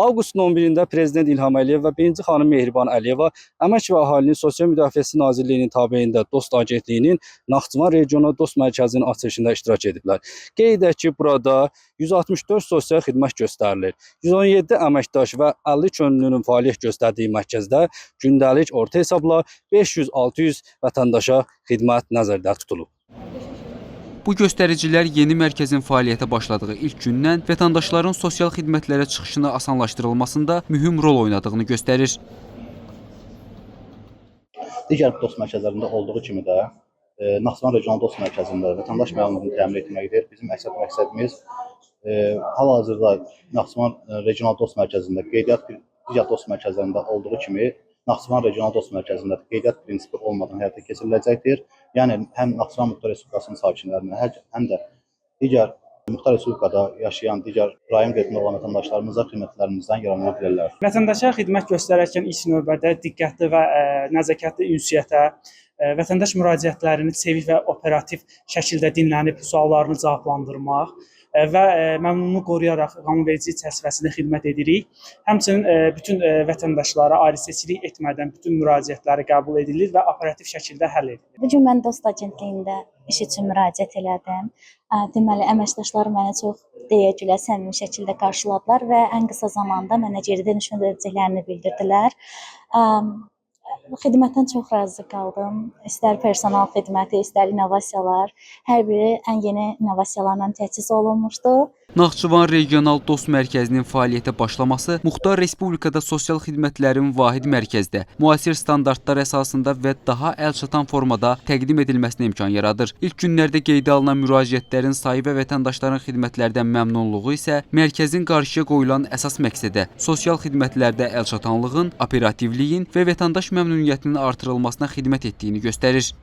Avqustun 11-də Prezident İlham Əliyev və birinci xanım Mehriban Əliyeva Əmək və Əhalinin Sosial Müdafiəsi Nazirliyinin tabeyində Dost Agentliyinin Naxçıvan Regional Dost Mərkəzinin açılışında iştirak ediblər. Qeyd edək ki, burada 164 sosial xidmət göstərilir. 117 əməkdaş və 50 könüllünün fəaliyyət göstərdiyi mərkəzdə gündəlik orta hesabla 500-600 vətəndaşa xidmət nəzərdə tutulub. Bu göstəricilər yeni mərkəzin fəaliyyətə başladığı ilk gündən vətəndaşların sosial xidmətlərə çıxışını asanlaşdırılmasında mühüm rol oynadığını göstərir. Digər dost mərkəzlərində olduğu kimi də Naxçıvan Regional Dost Mərkəzində vətəndaş məlumatını təmin etməkdir. Bizim məqsədimiz hal-hazırda Naxçıvan Regional Dost Mərkəzində qeydiyyat digər dost mərkəzlərində olduğu kimi Naxçıvan Regional Dost Mərkəzində qeydiyyat prinsipi olmadan həyata keçiriləcəkdir. Yəni həm Naxçıvan Muxtar Respublikasının sakinlərinə, həm də digər Muxtar Respublikada yaşayan digər rayon qeydində olan vətəndaşlarımıza xidmətlərimizdən yararlana bilərlər. Vətəndaşa xidmət göstərərkən ilk növbədə diqqətli və nəzakətli ünsiyyətə, vətəndaş müraciətlərini sevik və operativ şəkildə dinlənib suallarını cavablandırmaq və məmnunluğu qoruyaraq qanunverici çərçivəsində xidmət edirik. Həmçinin bütün vətəndaşlara ayrı-seçkilik etmədən bütün müraciətləri qəbul edilir və operativ şəkildə həll edilir. Bu gün mən Dost Agentliyində iş üçün müraciət elədim. Deməli, əməkdaşlarım mənə çox deyə-gülə səmimi şəkildə qarşıladılar və ən qısa zamanda mənə geri dönüş edəcəklərini bildirdilər. Xidmətdən çox razı qaldım. İstər personal xidməti, istər innovasiyalar, hər biri ən yeni innovasiyalarla təchiz olunmuşdu. Naxçıvan Regional Dost Mərkəzinin fəaliyyətə başlaması Muxtar Respublikada sosial xidmətlərin vahid mərkəzdə, müasir standartlar əsasında və daha əlçatan formada təqdim edilməsinə imkan yaradır. İlk günlərdə qeydə alınan müraciətlərin sayı və vətəndaşların xidmətlərdən məmnunluğu isə mərkəzin qarşıya qoyulan əsas məqsədə, sosial xidmətlərdə əlçatanlığın, operativliyin və vətəndaş məmnuniyyətinin artırılmasına xidmət etdiyini göstərir.